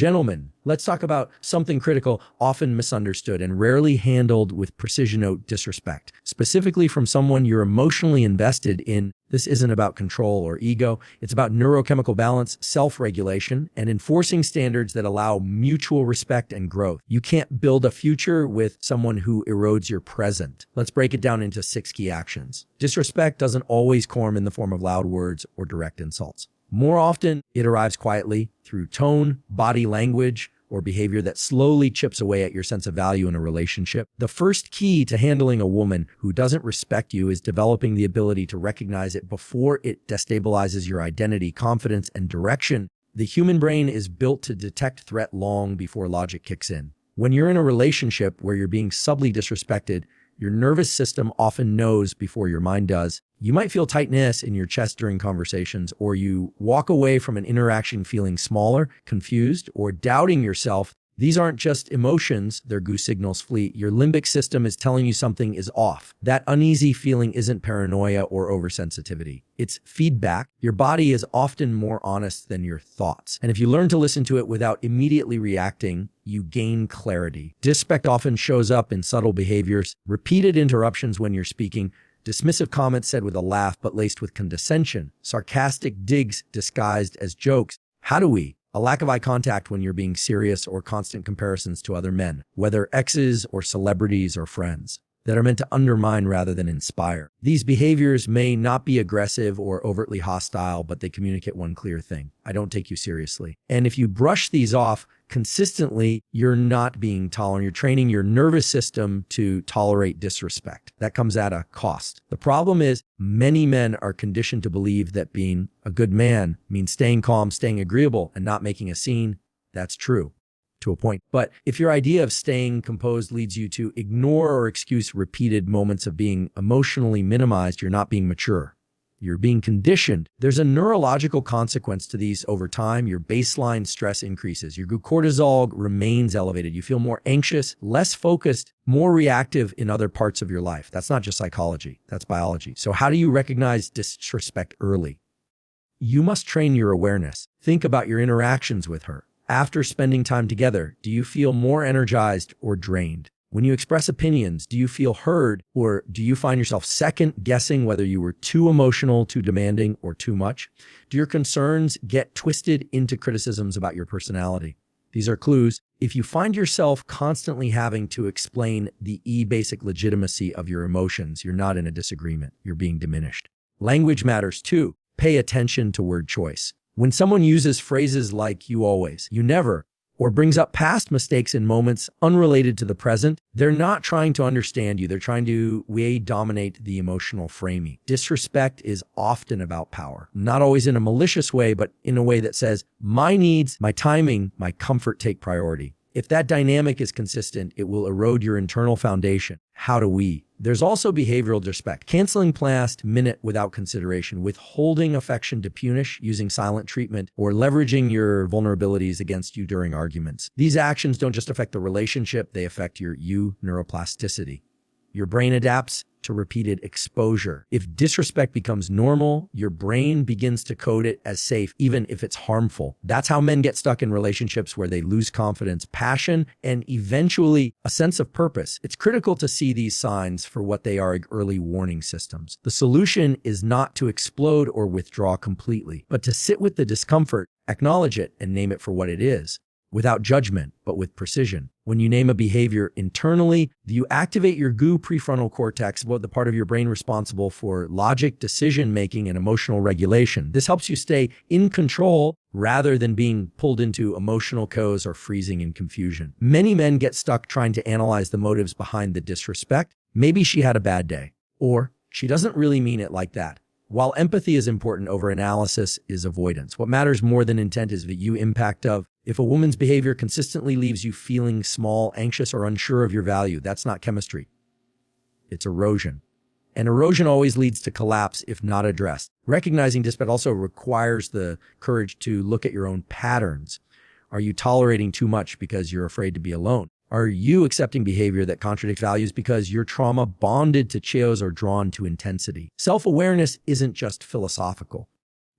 Gentlemen, let's talk about something critical, often misunderstood, and rarely handled with precision: disrespect. Specifically from someone you're emotionally invested in. This isn't about control or ego. It's about neurochemical balance, self-regulation, and enforcing standards that allow mutual respect and growth. You can't build a future with someone who erodes your present. Let's break it down into 6 key actions. Disrespect doesn't always come in the form of loud words or direct insults. More often, it arrives quietly through tone, body language, or behavior that slowly chips away at your sense of value in a relationship. The first key to handling a woman who doesn't respect you is developing the ability to recognize it before it destabilizes your identity, confidence, and direction. The human brain is built to detect threat long before logic kicks in. When you're in a relationship where you're being subtly disrespected, your nervous system often knows before your mind does. You might feel tightness in your chest during conversations, or you walk away from an interaction feeling smaller, confused, or doubting yourself. These aren't just emotions, they're goose signals fleet. Your limbic system is telling you something is off. That uneasy feeling isn't paranoia or oversensitivity. It's feedback. Your body is often more honest than your thoughts. And if you learn to listen to it without immediately reacting, you gain clarity. Disrespect often shows up in subtle behaviors, repeated interruptions when you're speaking, dismissive comments said with a laugh but laced with condescension, sarcastic digs disguised as jokes. A lack of eye contact when you're being serious, or constant comparisons to other men, whether exes or celebrities or friends, that are meant to undermine rather than inspire. These behaviors may not be aggressive or overtly hostile, but they communicate one clear thing: I don't take you seriously. And if you brush these off consistently, you're not being tolerant. You're training your nervous system to tolerate disrespect. That comes at a cost. The problem is many men are conditioned to believe that being a good man means staying calm, staying agreeable, and not making a scene. That's true to a point. But if your idea of staying composed leads you to ignore or excuse repeated moments of being emotionally minimized, you're not being mature. You're being conditioned. There's a neurological consequence to these over time. Your baseline stress increases. Your cortisol remains elevated. You feel more anxious, less focused, more reactive in other parts of your life. That's not just psychology, that's biology. So how do you recognize disrespect early? You must train your awareness. Think about your interactions with her. After spending time together, do you feel more energized or drained? When you express opinions, do you feel heard, or do you find yourself second guessing whether you were too emotional, too demanding, or too much? Do your concerns get twisted into criticisms about your personality? These are clues. If you find yourself constantly having to explain the basic legitimacy of your emotions, you're not in a disagreement. You're being diminished. Language matters too. Pay attention to word choice. When someone uses phrases like "you always," "you never," or brings up past mistakes in moments unrelated to the present, they're not trying to understand you. They're trying to dominate the emotional framing. Disrespect is often about power, not always in a malicious way, but in a way that says, my needs, my timing, my comfort take priority. If that dynamic is consistent, it will erode your internal foundation. There's also behavioral disrespect, canceling last minute without consideration, withholding affection to punish, using silent treatment, or leveraging your vulnerabilities against you during arguments. These actions don't just affect the relationship, they affect your neuroplasticity. Your brain adapts to repeated exposure. If disrespect becomes normal, your brain begins to code it as safe, even if it's harmful. That's how men get stuck in relationships where they lose confidence, passion, and eventually a sense of purpose. It's critical to see these signs for what they are: early warning systems. The solution is not to explode or withdraw completely, but to sit with the discomfort, acknowledge it, and name it for what it is. Without judgment, but with precision. When you name a behavior internally, you activate your prefrontal cortex, the part of your brain responsible for logic, decision-making, and emotional regulation. This helps you stay in control rather than being pulled into emotional chaos or freezing in confusion. Many men get stuck trying to analyze the motives behind the disrespect. Maybe she had a bad day, or she doesn't really mean it like that. While empathy is important, overanalysis is avoidance. What matters more than intent is the impact of. If a woman's behavior consistently leaves you feeling small, anxious, or unsure of your value, that's not chemistry. It's erosion. And erosion always leads to collapse if not addressed. Recognizing disrespect also requires the courage to look at your own patterns. Are you tolerating too much because you're afraid to be alone? Are you accepting behavior that contradicts values because you're trauma bonded to chaos or drawn to intensity? Self-awareness isn't just philosophical.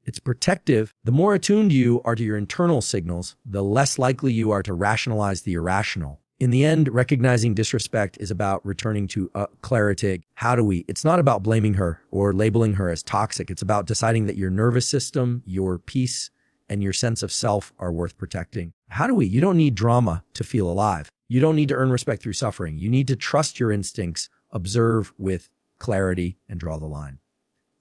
It's protective. The more attuned you are to your internal signals, the less likely you are to rationalize the irrational. In the end, recognizing disrespect is about returning to clarity. How do we? It's not about blaming her or labeling her as toxic. It's about deciding that your nervous system, your peace, and your sense of self are worth protecting. How do we? You don't need drama to feel alive. You don't need to earn respect through suffering. You need to trust your instincts, observe with clarity, and draw the line.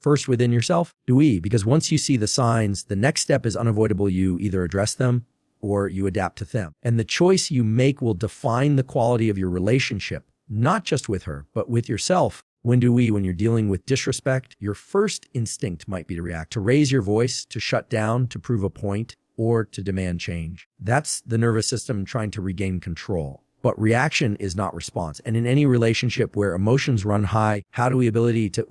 First within yourself, because once you see the signs, the next step is unavoidable. You either address them or you adapt to them. And the choice you make will define the quality of your relationship, not just with her, but with yourself. When you're dealing with disrespect, your first instinct might be to react, to raise your voice, to shut down, to prove a point, or to demand change. That's the nervous system trying to regain control. But reaction is not response. And in any relationship where emotions run high, ability to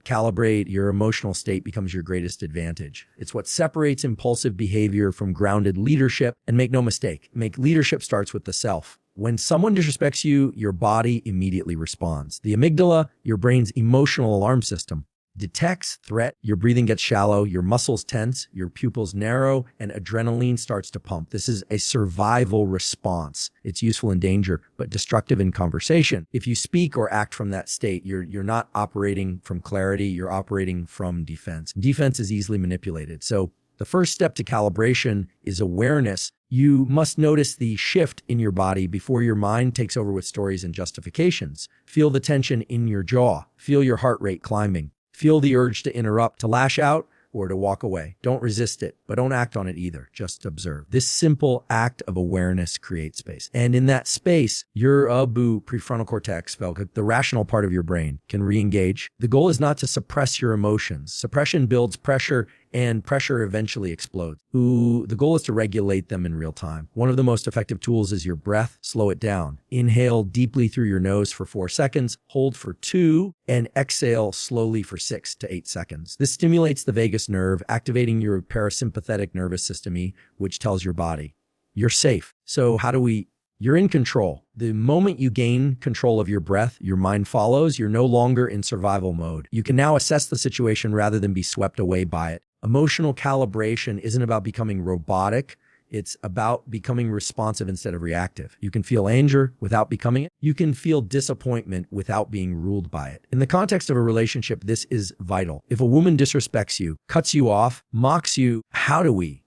calibrate your emotional state becomes your greatest advantage. It's what separates impulsive behavior from grounded leadership. And make no mistake, leadership starts with the self. When someone disrespects you, your body immediately responds. The amygdala, your brain's emotional alarm system, detects threat, your breathing gets shallow, your muscles tense, your pupils narrow, and adrenaline starts to pump. This is a survival response. It's useful in danger, but destructive in conversation. If you speak or act from that state, you're not operating from clarity, you're operating from defense. Defense is easily manipulated. So the first step to calibration is awareness. You must notice the shift in your body before your mind takes over with stories and justifications. Feel the tension in your jaw. Feel your heart rate climbing. Feel the urge to interrupt, to lash out, or to walk away. Don't resist it, but don't act on it either. Just observe. This simple act of awareness creates space. And in that space, your prefrontal cortex, the rational part of your brain, can re-engage. The goal is not to suppress your emotions. Suppression builds pressure, and pressure eventually explodes. The goal is to regulate them in real time. One of the most effective tools is your breath. Slow it down. Inhale deeply through your nose for 4 seconds, hold for 2, and exhale slowly for 6 to 8 seconds. This stimulates the vagus nerve, activating your parasympathetic nervous system, which tells your body, you're safe. So you're in control. The moment you gain control of your breath, your mind follows. You're no longer in survival mode. You can now assess the situation rather than be swept away by it. Emotional calibration isn't about becoming robotic. It's about becoming responsive instead of reactive. You can feel anger without becoming it. You can feel disappointment without being ruled by it. In the context of a relationship, this is vital. If a woman disrespects you, cuts you off, mocks you,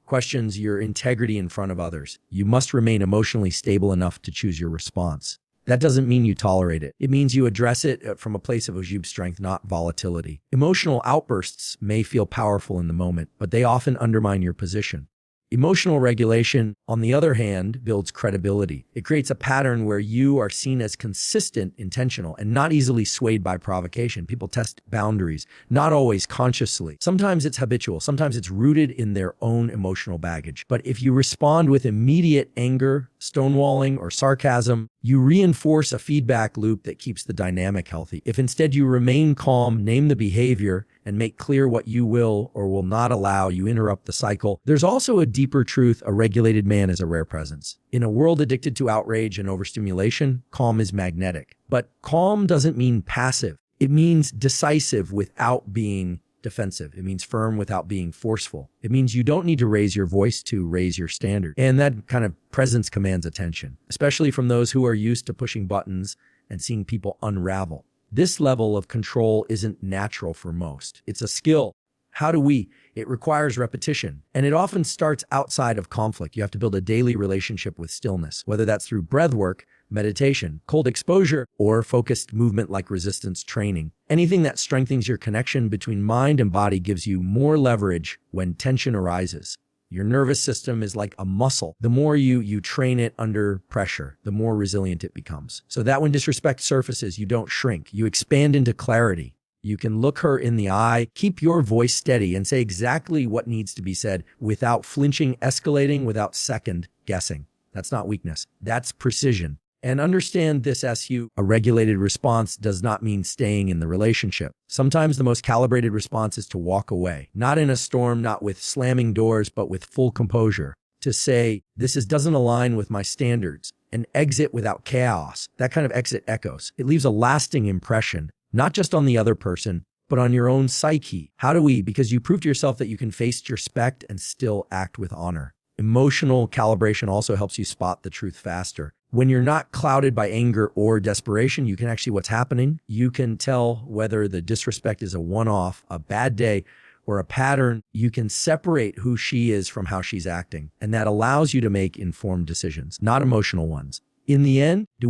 questions your integrity in front of others, you must remain emotionally stable enough to choose your response. That doesn't mean you tolerate it. It means you address it from a place of strength, not volatility. Emotional outbursts may feel powerful in the moment, but they often undermine your position. Emotional regulation, on the other hand, builds credibility. It creates a pattern where you are seen as consistent, intentional, and not easily swayed by provocation. People test boundaries, not always consciously. Sometimes it's habitual. Sometimes it's rooted in their own emotional baggage. But if you respond with immediate anger, stonewalling, or sarcasm, you reinforce a feedback loop that keeps the dynamic healthy. If instead you remain calm, name the behavior, and make clear what you will or will not allow, you interrupt the cycle. There's also a deeper truth. A regulated man is a rare presence. In a world addicted to outrage and overstimulation, calm is magnetic. But calm doesn't mean passive. It means decisive without being defensive. It means firm without being forceful. It means you don't need to raise your voice to raise your standard. And that kind of presence commands attention, especially from those who are used to pushing buttons and seeing people unravel. This level of control isn't natural for most. It's a skill. It requires repetition, and it often starts outside of conflict. You have to build a daily relationship with stillness, whether that's through breath work, meditation, cold exposure, or focused movement like resistance training. Anything that strengthens your connection between mind and body gives you more leverage when tension arises. Your nervous system is like a muscle. The more you train it under pressure, the more resilient it becomes. So that when disrespect surfaces, you don't shrink. You expand into clarity. You can look her in the eye, keep your voice steady, and say exactly what needs to be said without flinching, escalating, without second guessing. That's not weakness. That's precision. And understand this a regulated response does not mean staying in the relationship. Sometimes the most calibrated response is to walk away, not in a storm, not with slamming doors, but with full composure. To say, doesn't align with my standards, and exit without chaos. That kind of exit echoes. It leaves a lasting impression, not just on the other person, but on your own psyche. How do we? Because you prove to yourself that you can face disrespect and still act with honor. Emotional calibration also helps you spot the truth faster. When you're not clouded by anger or desperation, you can actually what's happening. You can tell whether the disrespect is a one-off, a bad day, or a pattern. You can separate who she is from how she's acting. And that allows you to make informed decisions, not emotional ones. In the end, the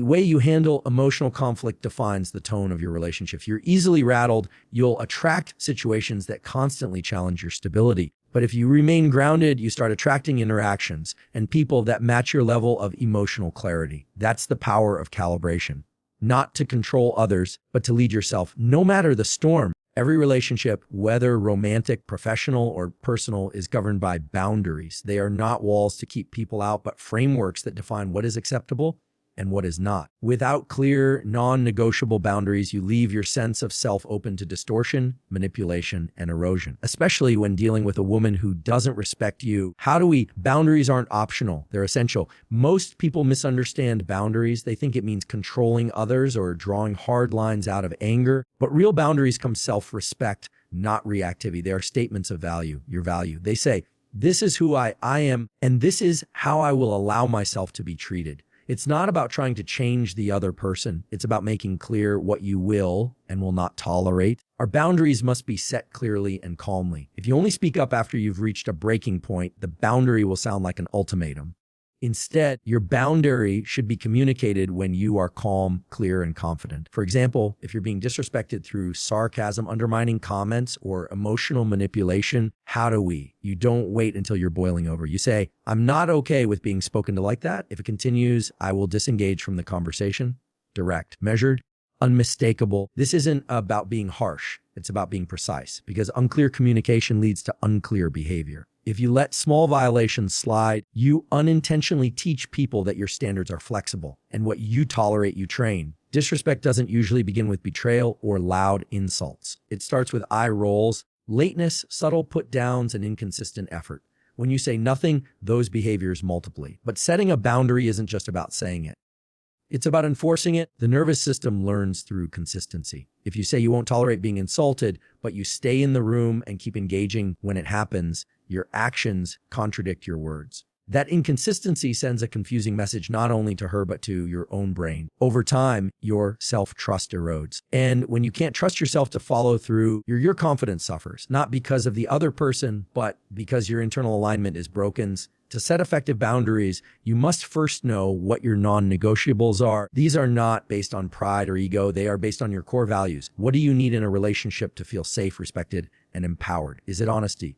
way you handle emotional conflict defines the tone of your relationship. If you're easily rattled, you'll attract situations that constantly challenge your stability. But if you remain grounded, you start attracting interactions and people that match your level of emotional clarity. That's the power of calibration. Not to control others, but to lead yourself, no matter the storm. Every relationship, whether romantic, professional, or personal, is governed by boundaries. They are not walls to keep people out, but frameworks that define what is acceptable and what is not. Without clear, non-negotiable boundaries, you leave your sense of self open to distortion, manipulation, and erosion, especially when dealing with a woman who doesn't respect you. Boundaries aren't optional. They're essential. Most people misunderstand boundaries. They think it means controlling others or drawing hard lines out of anger. But real boundaries come self-respect, not reactivity. They are statements of value, your value. They say, this is who I am, and this is how I will allow myself to be treated. It's not about trying to change the other person. It's about making clear what you will and will not tolerate. Our boundaries must be set clearly and calmly. If you only speak up after you've reached a breaking point, the boundary will sound like an ultimatum. Instead, your boundary should be communicated when you are calm, clear, and confident. For example, if you're being disrespected through sarcasm, undermining comments, or emotional manipulation, you don't wait until you're boiling over. You say, I'm not okay with being spoken to like that. If it continues, I will disengage from the conversation. Direct, measured, unmistakable. This isn't about being harsh. It's about being precise, because unclear communication leads to unclear behavior. If you let small violations slide, you unintentionally teach people that your standards are flexible, and what you tolerate, you train. Disrespect doesn't usually begin with betrayal or loud insults. It starts with eye rolls, lateness, subtle put-downs, and inconsistent effort. When you say nothing, those behaviors multiply. But setting a boundary isn't just about saying it. It's about enforcing it. The nervous system learns through consistency. If you say you won't tolerate being insulted, but you stay in the room and keep engaging when it happens, your actions contradict your words. That inconsistency sends a confusing message not only to her, but to your own brain. Over time, your self-trust erodes. And when you can't trust yourself to follow through, your confidence suffers, not because of the other person, but because your internal alignment is broken. To set effective boundaries, you must first know what your non-negotiables are. These are not based on pride or ego. They are based on your core values. What do you need in a relationship to feel safe, respected, and empowered? Is it honesty,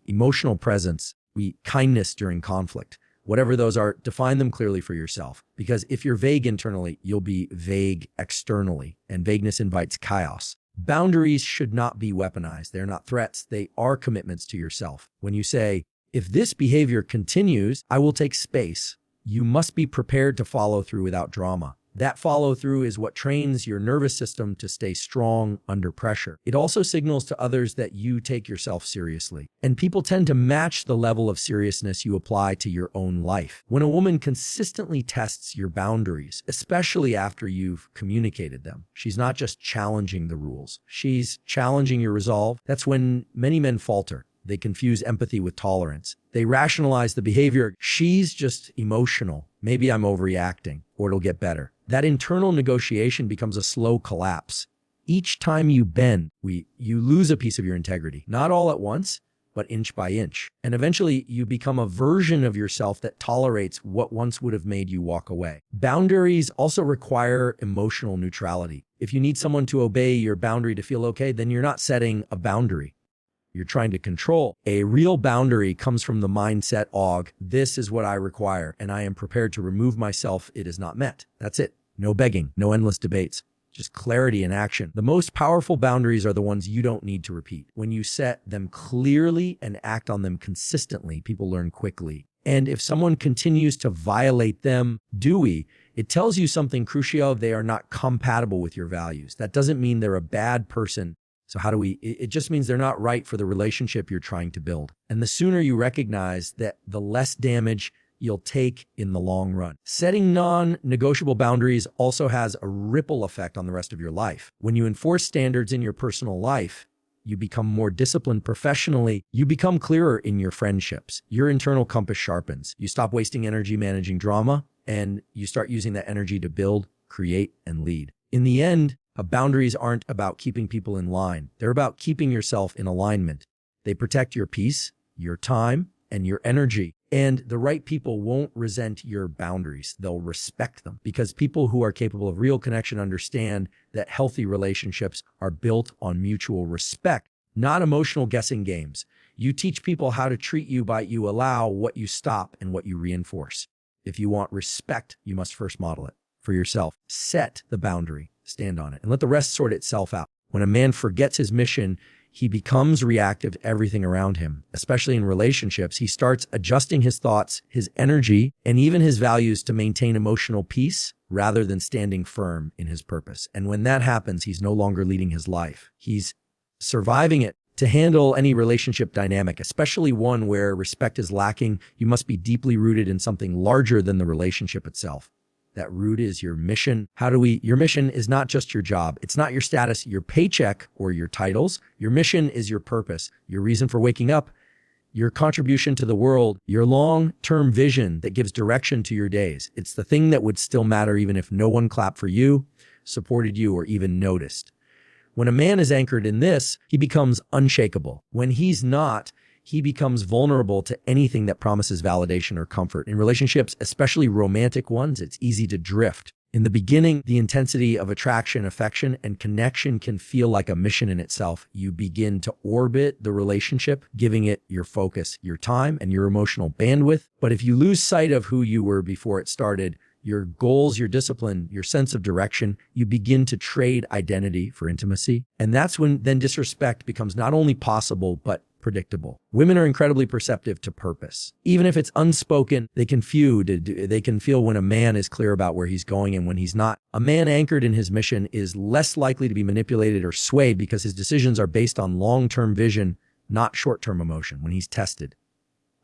emotional presence, kindness during conflict? Whatever those are, define them clearly for yourself. Because if you're vague internally, you'll be vague externally, and vagueness invites chaos. Boundaries should not be weaponized. They're not threats. They are commitments to yourself. When you say, if this behavior continues, I will take space, you must be prepared to follow through without drama. That follow through is what trains your nervous system to stay strong under pressure. It also signals to others that you take yourself seriously. And people tend to match the level of seriousness you apply to your own life. When a woman consistently tests your boundaries, especially after you've communicated them, she's not just challenging the rules, she's challenging your resolve. That's when many men falter. They confuse empathy with tolerance. They rationalize the behavior. She's just emotional. Maybe I'm overreacting, or it'll get better. That internal negotiation becomes a slow collapse. Each time you bend, you lose a piece of your integrity. Not all at once, but inch by inch. And eventually you become a version of yourself that tolerates what once would have made you walk away. Boundaries also require emotional neutrality. If you need someone to obey your boundary to feel okay, then you're not setting a boundary. You're trying to control. A real boundary comes from the mindset of, this is what I require, and I am prepared to remove myself if it is not met. That's it. No begging, no endless debates, just clarity and action. The most powerful boundaries are the ones you don't need to repeat. When you set them clearly and act on them consistently, people learn quickly. And if someone continues to violate them, it tells you something crucial. They are not compatible with your values. That doesn't mean they're a bad person. So it just means they're not right for the relationship you're trying to build. And the sooner you recognize that, the less damage you'll take in the long run. Setting non-negotiable boundaries also has a ripple effect on the rest of your life. When you enforce standards in your personal life, you become more disciplined professionally. You become clearer in your friendships. Your internal compass sharpens. You stop wasting energy managing drama, and you start using that energy to build, create, and lead. In the end, boundaries aren't about keeping people in line. They're about keeping yourself in alignment. They protect your peace, your time, and your energy. And the right people won't resent your boundaries. They'll respect them, because people who are capable of real connection understand that healthy relationships are built on mutual respect, not emotional guessing games. You teach people how to treat you by you allow what you stop and what you reinforce. If you want respect, you must first model it for yourself. Set the boundary, stand on it, and let the rest sort itself out. When a man forgets his mission, he becomes reactive to everything around him, especially in relationships. He starts adjusting his thoughts, his energy, and even his values to maintain emotional peace rather than standing firm in his purpose. And when that happens, he's no longer leading his life. He's surviving it. To handle any relationship dynamic, especially one where respect is lacking, you must be deeply rooted in something larger than the relationship itself. That root is your mission. Your mission is not just your job. It's not your status, your paycheck, or your titles. Your mission is your purpose, your reason for waking up, your contribution to the world, your long-term vision that gives direction to your days. It's the thing that would still matter even if no one clapped for you, supported you, or even noticed. When a man is anchored in this, he becomes unshakable. When he's not, he becomes vulnerable to anything that promises validation or comfort. In relationships, especially romantic ones, it's easy to drift. In the beginning, the intensity of attraction, affection, and connection can feel like a mission in itself. You begin to orbit the relationship, giving it your focus, your time, and your emotional bandwidth. But if you lose sight of who you were before it started, your goals, your discipline, your sense of direction, you begin to trade identity for intimacy. And that's when then disrespect becomes not only possible, but predictable. Women are incredibly perceptive to purpose. Even if it's unspoken, they can feel when a man is clear about where he's going and when he's not. A man anchored in his mission is less likely to be manipulated or swayed because his decisions are based on long-term vision, not short-term emotion when he's tested.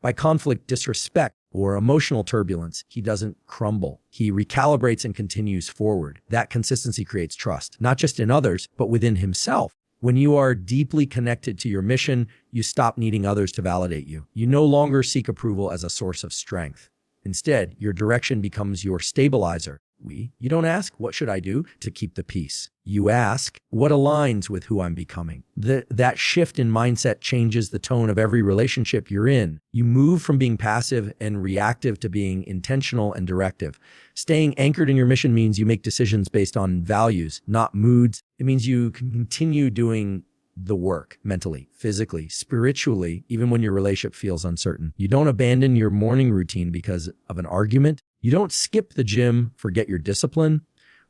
By conflict, disrespect, or emotional turbulence, he doesn't crumble. He recalibrates and continues forward. That consistency creates trust, not just in others, but within himself. When you are deeply connected to your mission, you stop needing others to validate you. You no longer seek approval as a source of strength. Instead, your direction becomes your stabilizer. You don't ask, what should I do to keep the peace? You ask, what aligns with who I'm becoming? That shift in mindset changes the tone of every relationship you're in. You move from being passive and reactive to being intentional and directive. Staying anchored in your mission means you make decisions based on values, not moods. It means you can continue doing the work mentally, physically, spiritually, even when your relationship feels uncertain. You don't abandon your morning routine because of an argument. You don't skip the gym, forget your discipline,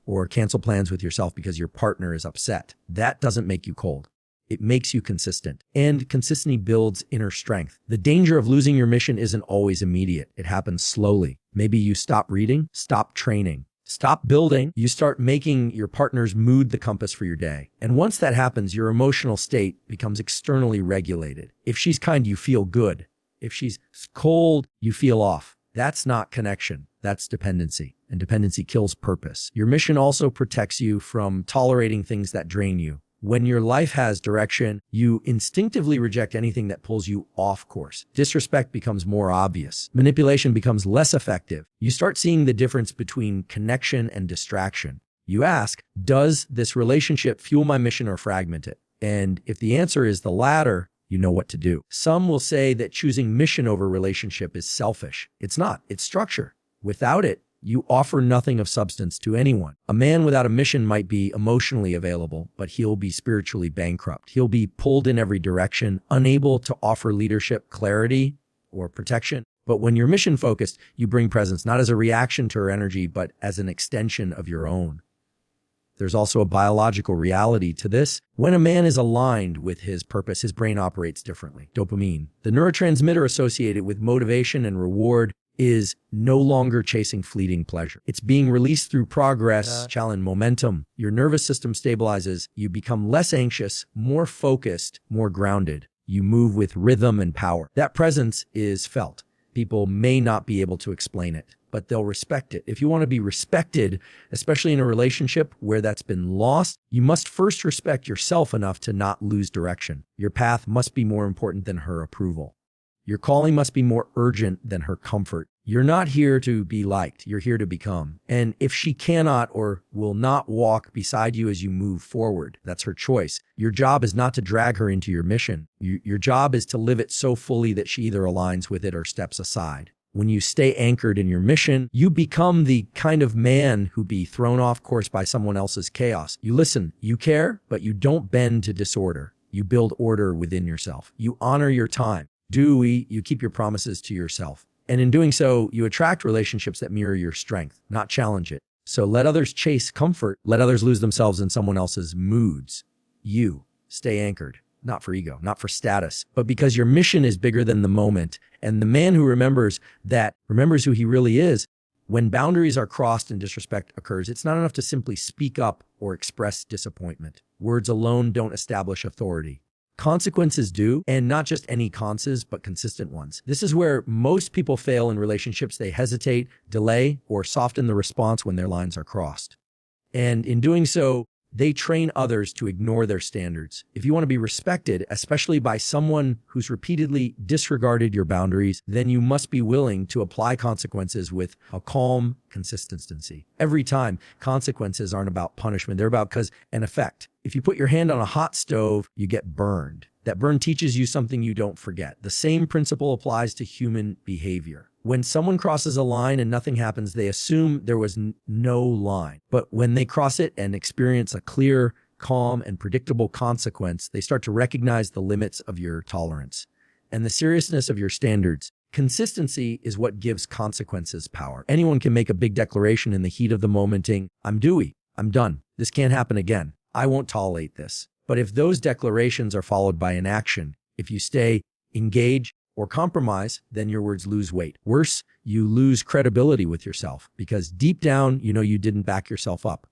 or cancel plans with yourself because your partner is upset. That doesn't make you cold. It makes you consistent. And consistency builds inner strength. The danger of losing your mission isn't always immediate. It happens slowly. Maybe you stop reading, stop training, stop building. You start making your partner's mood the compass for your day. And once that happens, your emotional state becomes externally regulated. If she's kind, you feel good. If she's cold, you feel off. That's not connection. That's dependency. And dependency kills purpose. Your mission also protects you from tolerating things that drain you. When your life has direction, you instinctively reject anything that pulls you off course. Disrespect becomes more obvious. Manipulation becomes less effective. You start seeing the difference between connection and distraction. You ask, does this relationship fuel my mission or fragment it? And if the answer is the latter, you know what to do. Some will say that choosing mission over relationship is selfish. It's not. It's structure. Without it, you offer nothing of substance to anyone. A man without a mission might be emotionally available, but he'll be spiritually bankrupt. He'll be pulled in every direction, unable to offer leadership, clarity, or protection. But when you're mission focused, you bring presence not as a reaction to her energy, but as an extension of your own. There's also a biological reality to this. When a man is aligned with his purpose, his brain operates differently. Dopamine, the neurotransmitter associated with motivation and reward, is no longer chasing fleeting pleasure. It's being released through progress, challenge, momentum. Your nervous system stabilizes. You become less anxious, more focused, more grounded. You move with rhythm and power. That presence is felt. People may not be able to explain it, but they'll respect it. If you want to be respected, especially in a relationship where that's been lost, you must first respect yourself enough to not lose direction. Your path must be more important than her approval. Your calling must be more urgent than her comfort. You're not here to be liked. You're here to become. And if she cannot or will not walk beside you as you move forward, that's her choice. Your job is not to drag her into your mission. Your job is to live it so fully that she either aligns with it or steps aside. When you stay anchored in your mission, you become the kind of man who be thrown off course by someone else's chaos. You listen, you care, but you don't bend to disorder. You build order within yourself. You honor your time. You keep your promises to yourself. And in doing so, you attract relationships that mirror your strength, not challenge it. So let others chase comfort. Let others lose themselves in someone else's moods. You stay anchored, not for ego, not for status, but because your mission is bigger than the moment. And the man who remembers who he really is. When boundaries are crossed and disrespect occurs, it's not enough to simply speak up or express disappointment. Words alone don't establish authority. Consequences do, and not just any conses, but consistent ones. This is where most people fail in relationships. They hesitate, delay, or soften the response when their lines are crossed. And in doing so, they train others to ignore their standards. If you want to be respected, especially by someone who's repeatedly disregarded your boundaries, then you must be willing to apply consequences with a calm consistency. Every time, consequences aren't about punishment. They're about cause and effect. If you put your hand on a hot stove, you get burned. That burn teaches you something you don't forget. The same principle applies to human behavior. When someone crosses a line and nothing happens, they assume there was no line. But when they cross it and experience a clear, calm, and predictable consequence, they start to recognize the limits of your tolerance and the seriousness of your standards. Consistency is what gives consequences power. Anyone can make a big declaration in the heat of the moment, I'm due, I'm done, this can't happen again, I won't tolerate this. But if those declarations are followed by an action, if you stay, engage, or compromise, then your words lose weight. Worse, you lose credibility with yourself because deep down, you know you didn't back yourself up.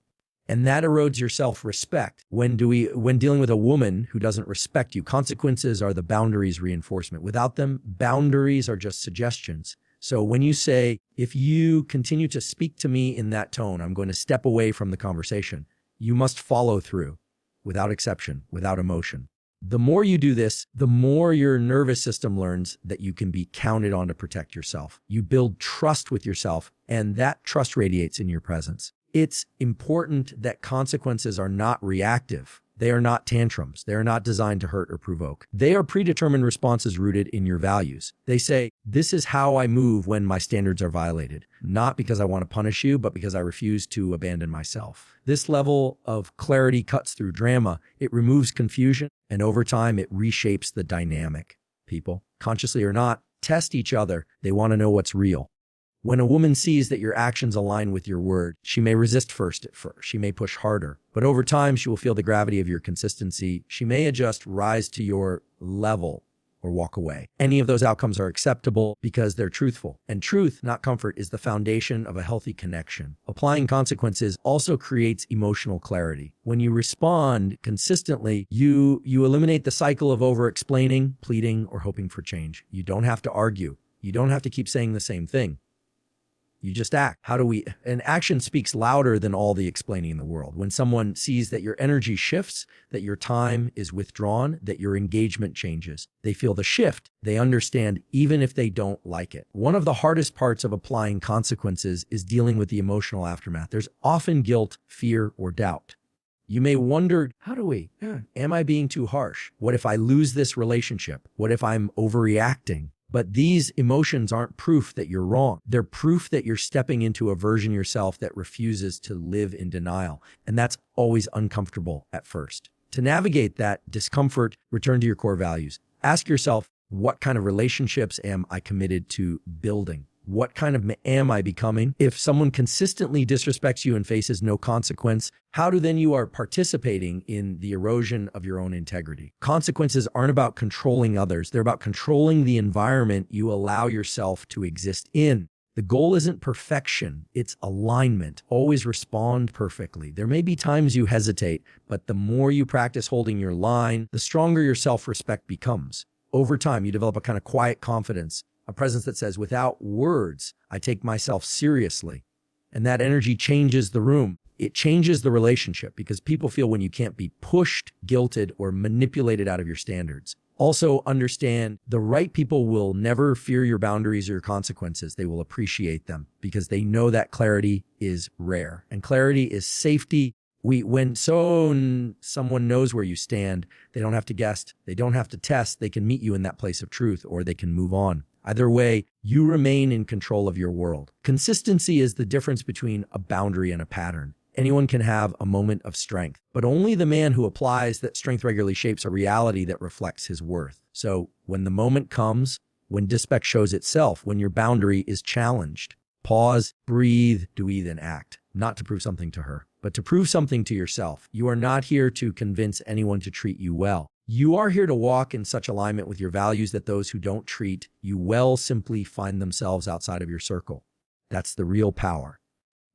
And that erodes your self-respect. When dealing with a woman who doesn't respect you, consequences are the boundaries reinforcement. Without them, boundaries are just suggestions. So when you say, if you continue to speak to me in that tone, I'm going to step away from the conversation, you must follow through without exception, without emotion. The more you do this, the more your nervous system learns that you can be counted on to protect yourself. You build trust with yourself, and that trust radiates in your presence. It's important that consequences are not reactive. They are not tantrums. They are not designed to hurt or provoke. They are predetermined responses rooted in your values. They say, this is how I move when my standards are violated, not because I want to punish you, but because I refuse to abandon myself. This level of clarity cuts through drama. It removes confusion, and over time, it reshapes the dynamic. People, consciously or not, test each other. They want to know what's real. When a woman sees that your actions align with your word, she may resist at first. She may push harder, but over time, she will feel the gravity of your consistency. She may adjust, rise to your level, or walk away. Any of those outcomes are acceptable because they're truthful. And truth, not comfort, is the foundation of a healthy connection. Applying consequences also creates emotional clarity. When you respond consistently, you eliminate the cycle of over-explaining, pleading, or hoping for change. You don't have to argue. You don't have to keep saying the same thing. You just act. And action speaks louder than all the explaining in the world. When someone sees that your energy shifts, that your time is withdrawn, that your engagement changes, they feel the shift. They understand even if they don't like it. One of the hardest parts of applying consequences is dealing with the emotional aftermath. There's often guilt, fear, or doubt. You may wonder, am I being too harsh? What if I lose this relationship? What if I'm overreacting? But these emotions aren't proof that you're wrong. They're proof that you're stepping into a version of yourself that refuses to live in denial. And that's always uncomfortable at first. To navigate that discomfort, return to your core values. Ask yourself, what kind of relationships am I committed to building? What kind of am I becoming? If someone consistently disrespects you and faces no consequence, how do then you are participating in the erosion of your own integrity? Consequences aren't about controlling others. They're about controlling the environment you allow yourself to exist in. The goal isn't perfection, it's alignment. Always respond perfectly. There may be times you hesitate, but the more you practice holding your line, the stronger your self-respect becomes. Over time, you develop a kind of quiet confidence a presence that says, without words, I take myself seriously. And that energy changes the room. It changes the relationship because people feel when you can't be pushed, guilted, or manipulated out of your standards. Also understand the right people will never fear your boundaries or your consequences. They will appreciate them because they know that clarity is rare. And clarity is safety. When someone knows where you stand, they don't have to guess, they don't have to test, they can meet you in that place of truth, or they can move on. Either way, you remain in control of your world. Consistency is the difference between a boundary and a pattern. Anyone can have a moment of strength, but only the man who applies that strength regularly shapes a reality that reflects his worth. So when the moment comes, when disrespect shows itself, when your boundary is challenged, pause, breathe, then act. Not to prove something to her, but to prove something to yourself. You are not here to convince anyone to treat you well. You are here to walk in such alignment with your values that those who don't treat you well simply find themselves outside of your circle. That's the real power.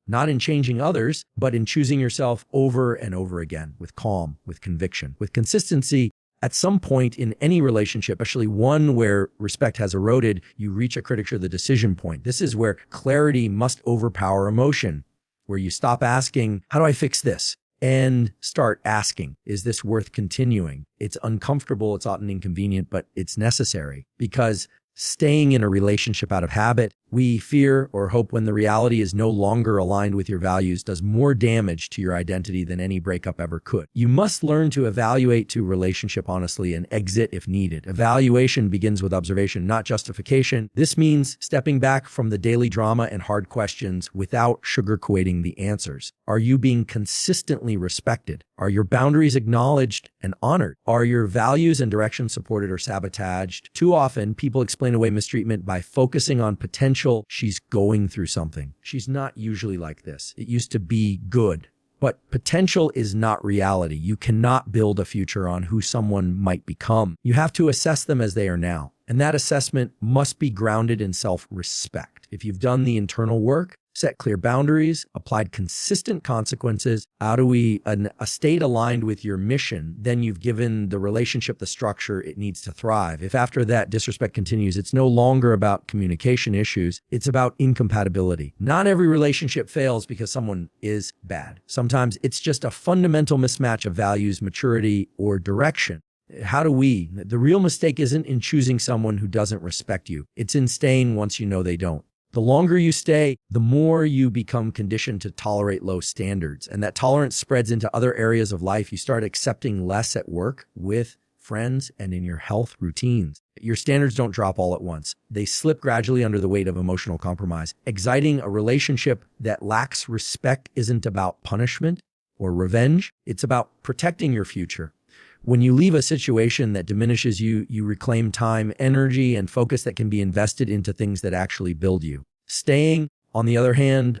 Not in changing others, but in choosing yourself over and over again with calm, with conviction, with consistency. At some point in any relationship, especially one where respect has eroded, you reach a critical the decision point. This is where clarity must overpower emotion, where you stop asking, how do I fix this? And start asking, is this worth continuing? It's uncomfortable, it's often inconvenient, but it's necessary because staying in a relationship out of habit, we fear or hope when the reality is no longer aligned with your values does more damage to your identity than any breakup ever could. You must learn to evaluate to relationship honestly and exit if needed. Evaluation begins with observation, not justification. This means stepping back from the daily drama and hard questions without sugarcoating the answers. Are you being consistently respected? Are your boundaries acknowledged and honored? Are your values and directions supported or sabotaged? Too often, people explain away mistreatment by focusing on potential. She's going through something. She's not usually like this. It used to be good. But potential is not reality. You cannot build a future on who someone might become. You have to assess them as they are now. And that assessment must be grounded in self-respect. If you've done the internal work, set clear boundaries, applied consistent consequences, a state aligned with your mission, then you've given the relationship the structure it needs to thrive. If after that disrespect continues, it's no longer about communication issues, it's about incompatibility. Not every relationship fails because someone is bad. Sometimes it's just a fundamental mismatch of values, maturity, or direction. The real mistake isn't in choosing someone who doesn't respect you. It's in staying once you know they don't. The longer you stay, the more you become conditioned to tolerate low standards. And that tolerance spreads into other areas of life. You start accepting less at work, with friends, and in your health routines. Your standards don't drop all at once. They slip gradually under the weight of emotional compromise. Exiting a relationship that lacks respect isn't about punishment or revenge. It's about protecting your future. When you leave a situation that diminishes you, you reclaim time, energy, and focus that can be invested into things that actually build you. Staying, on the other hand,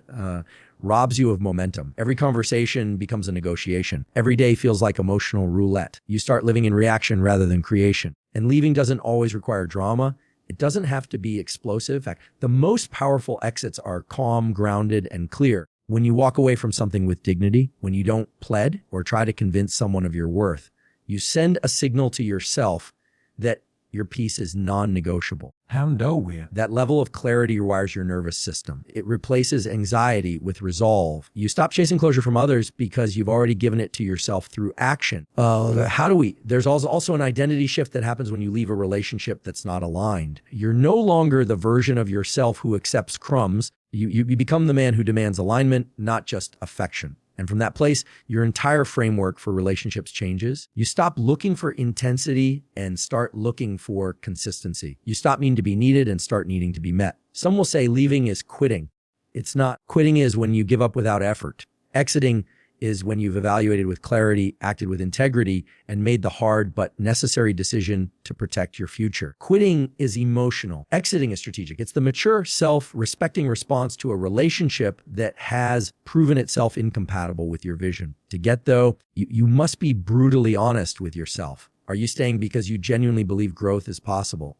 robs you of momentum. Every conversation becomes a negotiation. Every day feels like emotional roulette. You start living in reaction rather than creation. And leaving doesn't always require drama. It doesn't have to be explosive. In fact, the most powerful exits are calm, grounded, and clear. When you walk away from something with dignity, when you don't plead or try to convince someone of your worth, you send a signal to yourself that your peace is non-negotiable. That level of clarity rewires your nervous system. It replaces anxiety with resolve. You stop chasing closure from others because you've already given it to yourself through action. There's also an identity shift that happens when you leave a relationship that's not aligned. You're no longer the version of yourself who accepts crumbs. You become the man who demands alignment, not just affection. And from that place, your entire framework for relationships changes. You stop looking for intensity and start looking for consistency. You stop needing to be needed and start needing to be met. Some will say leaving is quitting. It's not. Quitting is when you give up without effort. Exiting is when you've evaluated with clarity, acted with integrity, and made the hard but necessary decision to protect your future. Quitting is emotional. Exiting is strategic. It's the mature, self-respecting response to a relationship that has proven itself incompatible with your vision. To get though, you must be brutally honest with yourself. Are you staying because you genuinely believe growth is possible?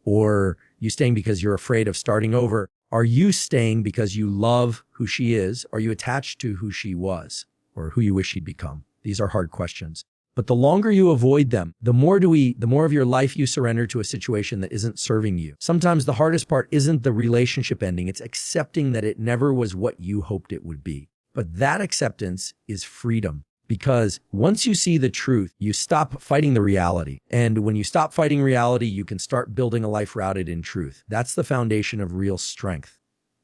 Or are you staying because you're afraid of starting over? Are you staying because you love who she is? Are you attached to who she was or who you wish she'd become? These are hard questions. But the longer you avoid them, the more of your life you surrender to a situation that isn't serving you. Sometimes the hardest part isn't the relationship ending, it's accepting that it never was what you hoped it would be. But that acceptance is freedom. Because once you see the truth, you stop fighting the reality. And when you stop fighting reality, you can start building a life rooted in truth. That's the foundation of real strength.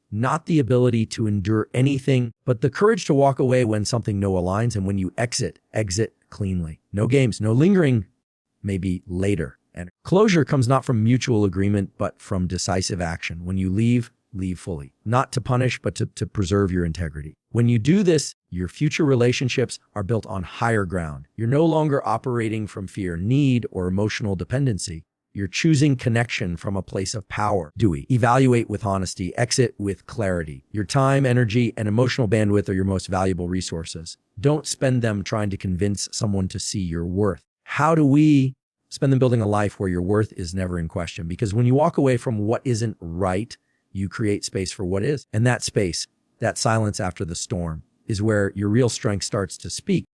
Not the ability to endure anything, but the courage to walk away when something no aligns. And when you exit cleanly. No games, no lingering, maybe later. And closure comes not from mutual agreement, but from decisive action. When you leave fully. Not to punish, but to preserve your integrity. When you do this, your future relationships are built on higher ground. You're no longer operating from fear, need, or emotional dependency. You're choosing connection from a place of power. Evaluate with honesty, exit with clarity. Your time, energy, and emotional bandwidth are your most valuable resources. Don't spend them trying to convince someone to see your worth. How do we spend them building a life where your worth is never in question? Because when you walk away from what isn't right, you create space for what is. And that space, that silence after the storm, is where your real strength starts to speak.